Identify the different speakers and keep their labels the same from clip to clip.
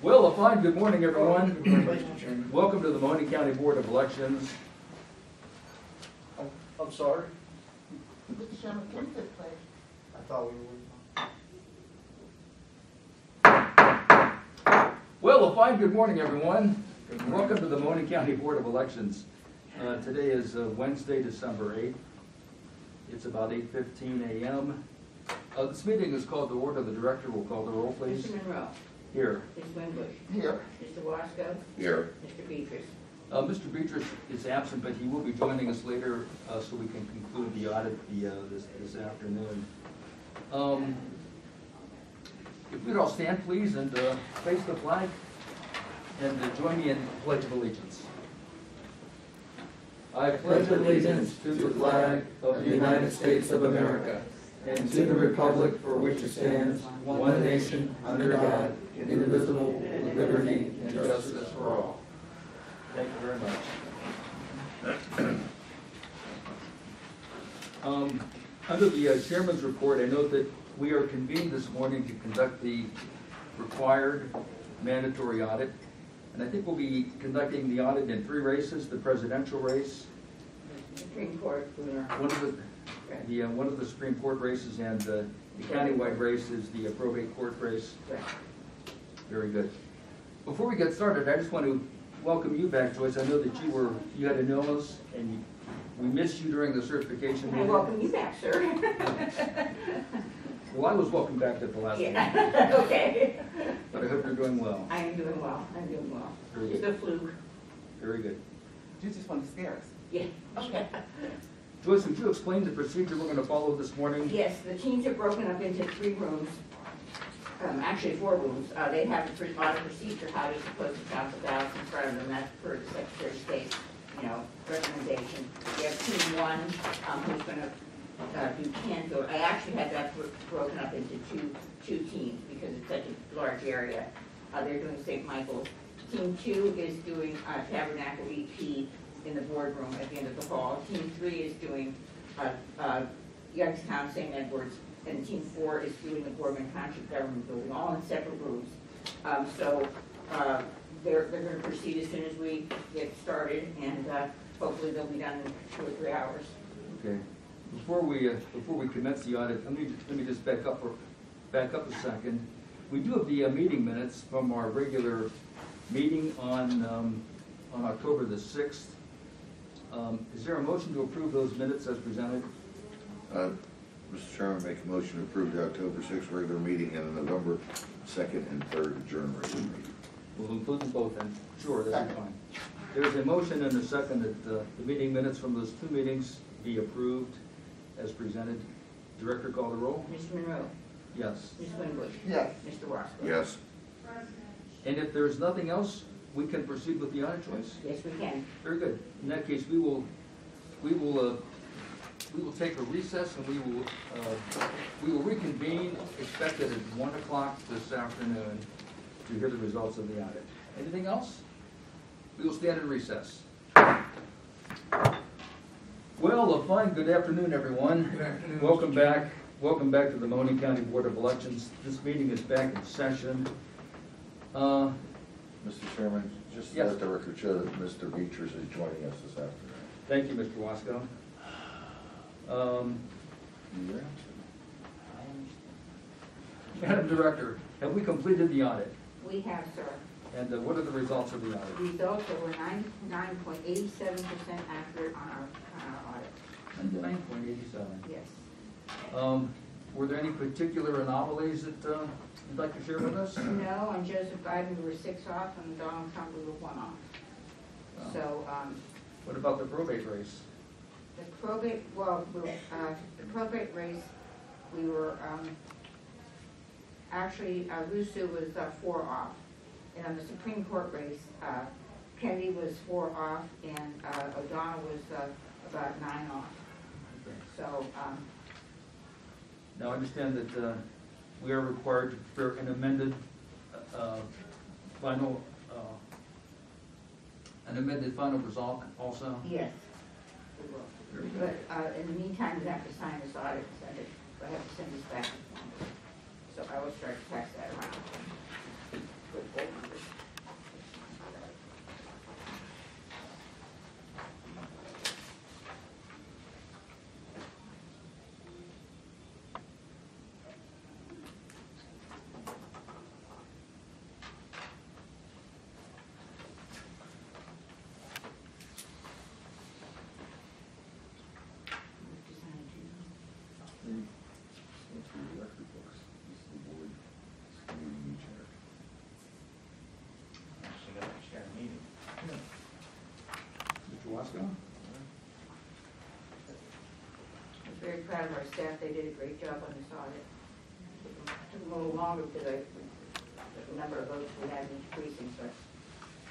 Speaker 1: Well, a fine good morning, everyone. Welcome to the Mahoning County Board of Elections.
Speaker 2: I'm sorry.
Speaker 3: Mr. Chairman, can we take place?
Speaker 2: I thought we were.
Speaker 1: Well, a fine good morning, everyone. Welcome to the Mahoning County Board of Elections. Today is Wednesday, December 8th. It's about 8:15 a.m. This meeting is called to order. The director will call the roll, please.
Speaker 4: Mr. Monroe.
Speaker 1: Here.
Speaker 4: Ms. Winbush.
Speaker 3: Here.
Speaker 4: Mr. Wasco.
Speaker 5: Here.
Speaker 4: Mr. Beatrice.
Speaker 1: Mr. Beatrice is absent, but he will be joining us later so we can conclude the audit this afternoon. If we'd all stand, please, and face the flag, and join me in the Pledge of Allegiance. I
Speaker 6: pledge allegiance to the flag of the United States of America and to the republic for which it stands, one nation, under God, indivisible, with liberty and justice for all.
Speaker 1: Thank you very much. Under the chairman's report, I note that we are convened this morning to conduct the required mandatory audit. And I think we'll be conducting the audit in 3 races: the presidential race,
Speaker 4: Supreme Court.
Speaker 1: one of the Supreme Court races, and the countywide race is the probate court race. Very good. Before we get started, I just want to welcome you back, Joyce. I know that you had an illness, and we missed you during the certification
Speaker 4: I
Speaker 1: meeting.
Speaker 4: welcome you back, sir.
Speaker 1: Well, I was welcome back at the last meeting,
Speaker 4: Yeah, okay.
Speaker 1: but I hope you're doing well.
Speaker 4: I am doing well, I'm doing well.
Speaker 1: Very
Speaker 4: Just
Speaker 1: good.
Speaker 4: a fluke.
Speaker 1: Very good.
Speaker 3: You just want to scare us.
Speaker 4: Yeah. Okay.
Speaker 1: Joyce, would you explain the procedure we're going to follow this morning?
Speaker 4: Yes, the teams are broken up into 3 rooms. Actually 4 rooms. They have a lot of procedure how they're supposed to count the ballots in front of them. That's per the Secretary of State's, recommendation. We have team 1, who's going to do Canfield. I actually had that broken up into two teams because it's such a large area. They're doing St. Michael's. Team 2 is doing Tabernacle EP in the boardroom at the end of the hall. Team 3 is doing Youngstown St. Edwards, and Team 4 is doing the Boardman Township Government Building, all in separate rooms. They're going to proceed as soon as we get started, and hopefully they'll be done in 2 or 3 hours.
Speaker 1: Okay. Before we commence the audit, let me just back up a second. We do have the meeting minutes from our regular meeting on October the 6th. Is there a motion to approve those minutes as presented?
Speaker 5: Mr. Chairman, make a motion to approve the October 6th regular meeting and the November 2nd and 3rd adjourned regular meeting.
Speaker 1: We'll include them both then. Sure, that'll be fine. There's a motion and a second that the meeting minutes from those 2 meetings be approved as presented. Director, call the roll.
Speaker 4: Mr. Monroe.
Speaker 1: Yes.
Speaker 4: Ms. Winbush.
Speaker 3: Yes.
Speaker 4: Mr. Wasco.
Speaker 5: Yes.
Speaker 1: And if there's nothing else, we can proceed with the audit, Joyce.
Speaker 4: Yes, we can.
Speaker 1: Very good. In that case, we will take a recess, and we will reconvene, expected at 1 o'clock this afternoon, to hear the results of the audit. Anything else? We will stand in recess. Well, a fine good afternoon, everyone.
Speaker 6: Good afternoon.
Speaker 1: Welcome back. Welcome back to the Mahoning County Board of Elections. This meeting is back in session.
Speaker 5: Mr. Chairman, just to
Speaker 1: Yes.
Speaker 5: let the record show that Mr. Beatrice is joining us this afternoon.
Speaker 1: Thank you, Mr. Wasco. Madam Director, have we completed the audit?
Speaker 4: We have, sir.
Speaker 1: And what are the results of the audit?
Speaker 4: Results that were 99.87% accurate on our audit.
Speaker 1: 99.87.
Speaker 4: Yes.
Speaker 1: Were there any particular anomalies that you'd like to share with us?
Speaker 4: No, on Joseph Biden, we were 6 off, and Donald Trump, we were 1 off.
Speaker 1: Oh.
Speaker 4: So,
Speaker 1: What about the probate race?
Speaker 4: the probate race, we were, actually, Rusu was 4 off. And on the Supreme Court race, Kennedy was 4 off, and O'Donnell was about 9 off.
Speaker 1: Okay.
Speaker 4: So,
Speaker 1: Now, I understand that we are required to prepare an amended final result also?
Speaker 4: yes, we will.
Speaker 1: Very good.
Speaker 4: But in the meantime, we have to sign this audit and send it, I have to send this back. So I will start to pass that around. With board members.
Speaker 5: What's the record books? This is the board, this meeting each year.
Speaker 2: Actually, got to share a meeting.
Speaker 1: Mr. Wasco?
Speaker 4: I was very proud of our staff, they did a great job on this audit. Took them a little longer because the number of votes we had in each precinct,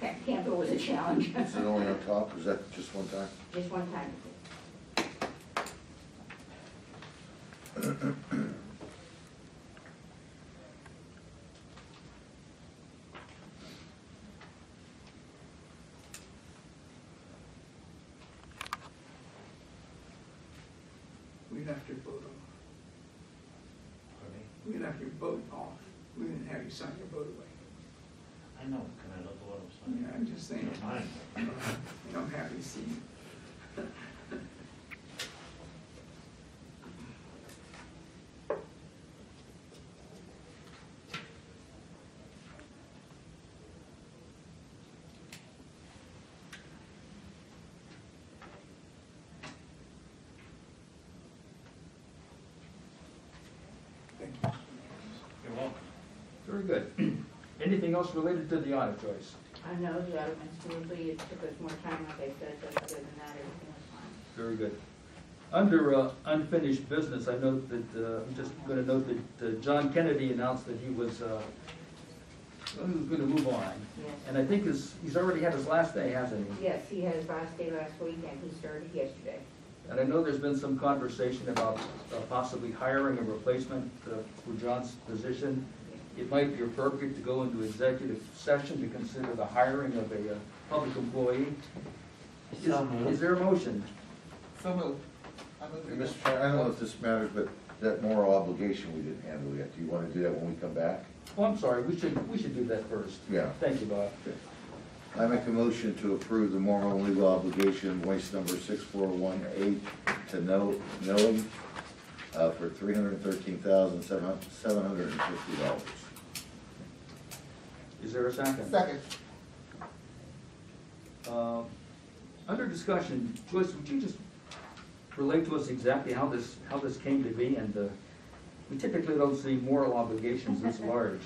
Speaker 4: but Campbell was a challenge.
Speaker 5: Is it only on top, or is that just one time?
Speaker 4: Just one time.
Speaker 6: We didn't have to vote on,
Speaker 2: Pardon me?
Speaker 6: we didn't have to vote off. We didn't have you sign your vote away.
Speaker 2: I know, can I look at what I'm saying?
Speaker 6: Yeah, I'm just saying.
Speaker 2: Fine.
Speaker 6: And I'm happy to see you. Thank you.
Speaker 2: You're welcome.
Speaker 1: Very good. Anything else related to the audit, Joyce?
Speaker 4: I know the audit went smoothly, it took us more time, like I said, but other than that, everything was fine.
Speaker 1: Very good. Under unfinished business, I note that, I'm just going to note that John Kennedy announced that he was going to move on.
Speaker 4: Yes.
Speaker 1: And I think he's already had his last day, hasn't he?
Speaker 4: Yes, he had his last day last week and he started yesterday.
Speaker 1: And I know there's been some conversation about possibly hiring a replacement for John's position. It might be appropriate to go into executive session to consider the hiring of a public employee.
Speaker 2: So moved.
Speaker 1: Is there a motion?
Speaker 3: So moved. I move
Speaker 5: Hey,
Speaker 3: to
Speaker 5: Mr. Chair, I don't know if this matters, but that moral obligation we didn't handle yet. Do you want to do that when we come back?
Speaker 1: Oh, I'm sorry, we should do that first.
Speaker 5: Yeah.
Speaker 1: Thank you, Bob.
Speaker 5: I make a motion to approve the moral and legal obligation, waste number 6418 to Knowing for $313,750.
Speaker 1: Is there a second?
Speaker 3: Second.
Speaker 1: Under discussion, Joyce, would you just relate to us exactly how this came to be? And we typically don't see moral obligations this large.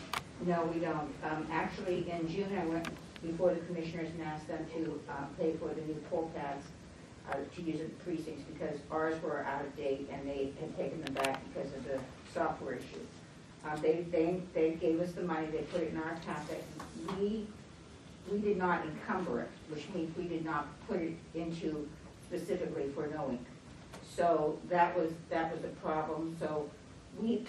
Speaker 4: No, we don't. Actually, in June, I went before the commissioners and asked them to pay for the new poll pads to use at the precincts because ours were out of date and they had taken them back because of the software issue. They gave us the money, they put it in our account. We did not encumber it, which means we did not put it into specifically for Knowing. So that was a problem. So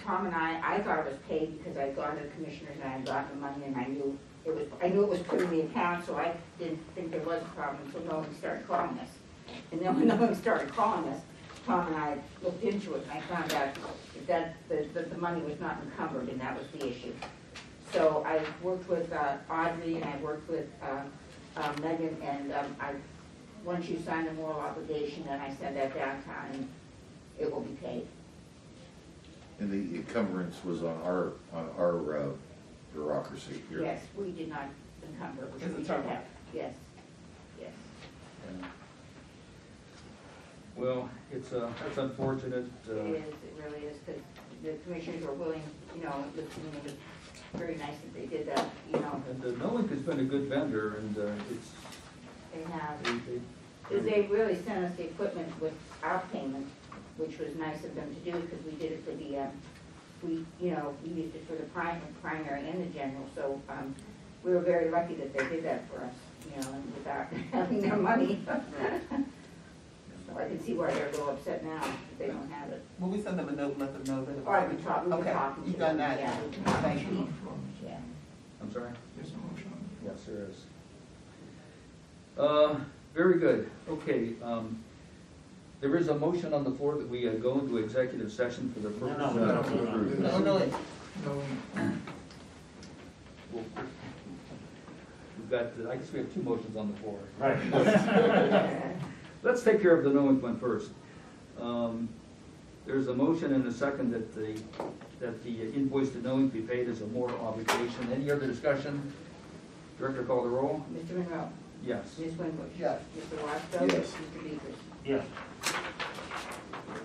Speaker 4: Tom and I thought it was paid because I had gone to the commissioners and I had gotten the money and I knew it was put in the account, so I didn't think there was a problem until Knowing started calling us. And then when Knowing started calling us, Tom and I looked into it and I found out that the money was not encumbered and that was the issue. So I worked with Audrey and I worked with Megan and once you sign the moral obligation, then I send that downtown and it will be paid.
Speaker 5: And the encumbrance was on our bureaucracy here.
Speaker 4: Yes, we did not encumber, which
Speaker 3: It's a
Speaker 4: we should
Speaker 3: turnover.
Speaker 4: have. Yes, yes.
Speaker 1: Well, that's unfortunate.
Speaker 4: It really is, because the commissioners were willing, it was very nice that they did that,
Speaker 1: And Knowing has been a good vendor, and it's
Speaker 4: they have.
Speaker 1: they-
Speaker 4: They really sent us the equipment without payment, which was nice of them to do, because we did it for the, we used it for the primary and the general, so, we were very lucky that they did that for us, and without having their money. So I can see why they're a little upset now, that they don't have it.
Speaker 3: Will we send them a note, let them know that?
Speaker 4: Oh, I've been talking, we've been
Speaker 3: Okay,
Speaker 4: talking to
Speaker 3: you've done
Speaker 4: them,
Speaker 3: that.
Speaker 4: yeah.
Speaker 3: Thank you.
Speaker 4: Yeah.
Speaker 1: I'm sorry?
Speaker 6: There's a motion on the
Speaker 1: Yes, there is. Very good. Okay, there is a motion on the floor that we go into executive session for the purpose
Speaker 2: No,
Speaker 1: of...
Speaker 2: no, no,
Speaker 3: No, no,
Speaker 1: We've got, I guess we have two motions on the floor.
Speaker 2: Right.
Speaker 1: Let's take care of the Knowing one first. There's a motion and a second that the invoice to Knowing be paid as a moral obligation. Any other discussion? Director, call the roll.
Speaker 4: Mr. Monroe?
Speaker 1: Yes.
Speaker 4: Ms. Winbush?
Speaker 3: Yes.
Speaker 4: Mr. Wasco?
Speaker 5: Yes.
Speaker 4: Mr. Beavers?
Speaker 2: Yes.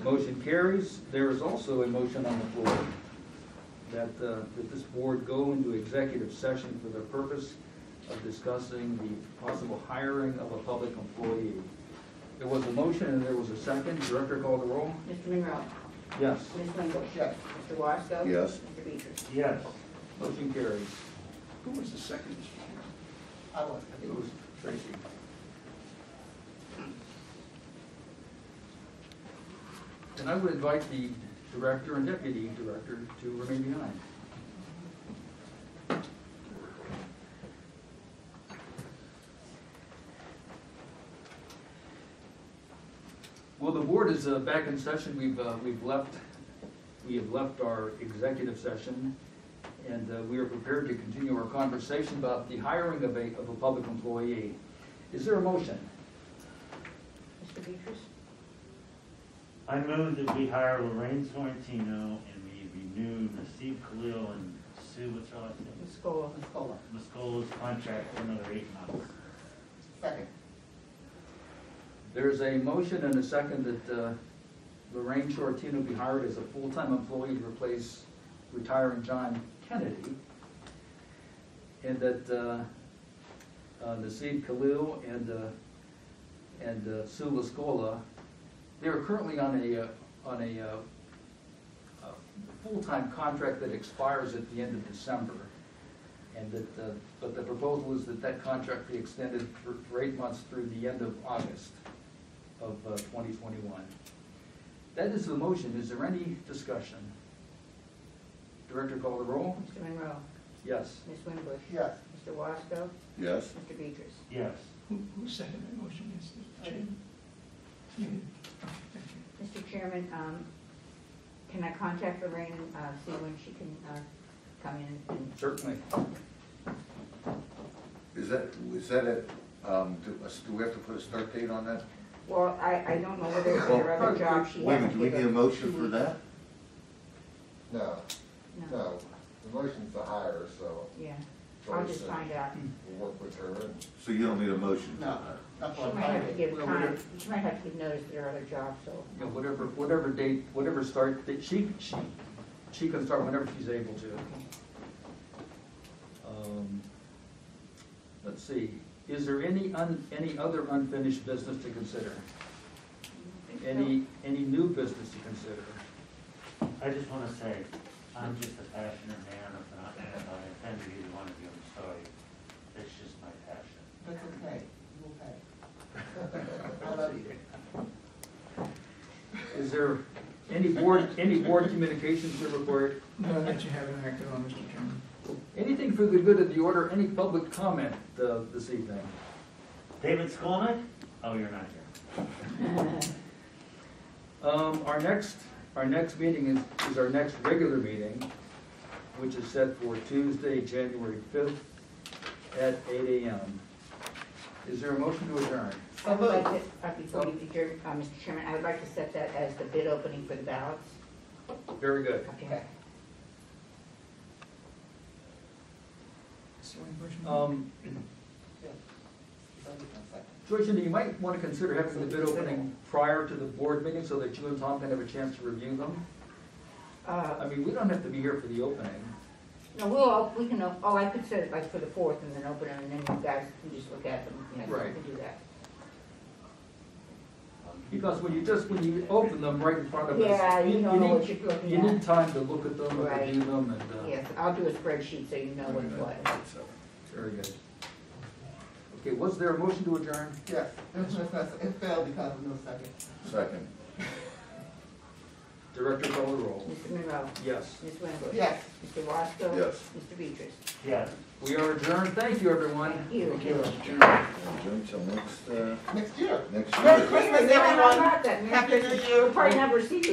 Speaker 1: Motion carries. There is also a motion on the floor that this board go into executive session for the purpose of discussing the possible hiring of a public employee. There was a motion and there was a second. Director call the roll.
Speaker 4: Mr. Monroe?
Speaker 1: Yes.
Speaker 4: Ms. Winbush?
Speaker 3: Yes.
Speaker 4: Mr. Wasco?
Speaker 5: Yes.
Speaker 4: Mr. Beatrice?
Speaker 2: Yes.
Speaker 1: Motion carries.
Speaker 6: Who was the second?
Speaker 3: I was.
Speaker 1: I think it was Tracy. And I would invite the director and deputy director to remain behind. Well, the board is back in session. We have left our executive session, and we are prepared to continue our conversation about the hiring of a public employee. Is there a motion?
Speaker 4: Mr. Beatrice?
Speaker 2: I move that we hire Lorraine Sorrentino and we renew Nasib Khalil and Sue, what's her last name?
Speaker 4: Ms. Skola?
Speaker 3: Ms. Fuller.
Speaker 2: Muscola's contract for another 8 months.
Speaker 3: Second.
Speaker 1: There's a motion and a second that Lorraine Shortino be hired as a full-time employee to replace retiring John Kennedy, and that Nasib Khalil and Sue Lascola, they are currently on a full-time contract that expires at the end of December, and that but the proposal is that contract be extended for 8 months through the end of August of 2021. That is the motion. Is there any discussion? Director call the roll.
Speaker 4: Mr. Monroe?
Speaker 1: Yes.
Speaker 4: Ms. Winbush?
Speaker 3: Yes.
Speaker 4: Mr. Wasco?
Speaker 5: Yes.
Speaker 4: Mr. Beatrice?
Speaker 2: Yes.
Speaker 6: Who seconded that motion, Mr. Chairman? You did. Thank you.
Speaker 4: Mr. Chairman, can I contact Lorraine and see when she can come in and
Speaker 1: Certainly.
Speaker 5: Is that it? Do we have to put a start date on that?
Speaker 4: well, I don't know whether it's her other job she
Speaker 5: Wait a
Speaker 4: has
Speaker 5: minute,
Speaker 4: to
Speaker 5: do we
Speaker 4: give
Speaker 5: need a
Speaker 4: her
Speaker 5: motion
Speaker 4: 2
Speaker 5: for
Speaker 4: weeks.
Speaker 5: that?
Speaker 7: No,
Speaker 4: No,
Speaker 7: no, the motion's to hire, so
Speaker 4: yeah, I'll just find out.
Speaker 7: we'll work with her and
Speaker 5: So you don't need a motion?
Speaker 3: No. That's
Speaker 4: She
Speaker 3: what
Speaker 4: might have to
Speaker 3: I'm
Speaker 4: give
Speaker 1: Well,
Speaker 4: time,
Speaker 1: whatever.
Speaker 4: she might have to give notice to her other job, so.
Speaker 1: You know, whatever date, whatever start that she can start whenever she's able to. Let's see. Is there any other unfinished business to consider? Any new business to consider?
Speaker 2: I just want to say, I'm just a passionate man. If I offended either one of you, I'm sorry. It's just my passion.
Speaker 3: That's okay. We'll pay. I love you.
Speaker 1: Is there any board communications to report?
Speaker 6: None that you haven't acted on, Mr. Chairman.
Speaker 1: Anything for the good of the order? Any public comment this evening?
Speaker 2: David Skolnick? Oh, you're not here.
Speaker 1: Our next meeting is our next regular meeting, which is set for Tuesday, January 5th at 8 a.m. Is there a motion to adjourn?
Speaker 4: I would like to, before you adjourn, Mr. Chairman, I would like to set that as the bid opening for the ballots.
Speaker 1: Very good.
Speaker 3: Okay.
Speaker 6: Is there any question?
Speaker 3: Yeah. I'll give them a second.
Speaker 1: Georgia, you might want to consider having the bid opening prior to the board meeting so that you and Tom can have a chance to review them. I mean, we don't have to be here for the opening.
Speaker 4: No, we can, I could set it like for the 4th and then open them, and then you guys can just look at them. Yes, we
Speaker 1: Right.
Speaker 4: can do that.
Speaker 1: Because when you open them right in front of us.
Speaker 4: Yeah, you don't know what you're looking
Speaker 1: You
Speaker 4: at.
Speaker 1: need time to look at them and
Speaker 4: Right.
Speaker 1: review them and.
Speaker 4: Yes, I'll do a spreadsheet so you know what's what.
Speaker 1: Very good. Okay, was there a motion to adjourn?
Speaker 3: Yes, it failed because of no second.
Speaker 5: Second.
Speaker 1: Director call the roll.
Speaker 4: Mr. Monroe?
Speaker 1: Yes.
Speaker 4: Ms. Winbush?
Speaker 3: Yes.
Speaker 4: Mr. Wasco?
Speaker 5: Yes.
Speaker 4: Mr. Beatrice?
Speaker 2: Yes.
Speaker 1: We are adjourned. Thank you, everyone.
Speaker 4: Thank you.
Speaker 6: Thank you, Mr. Chairman.
Speaker 5: Adjourn till next
Speaker 3: Next year.
Speaker 5: year.
Speaker 3: Merry Christmas, everyone.
Speaker 4: Happy
Speaker 3: Happy New Year.
Speaker 4: We'll probably never see you.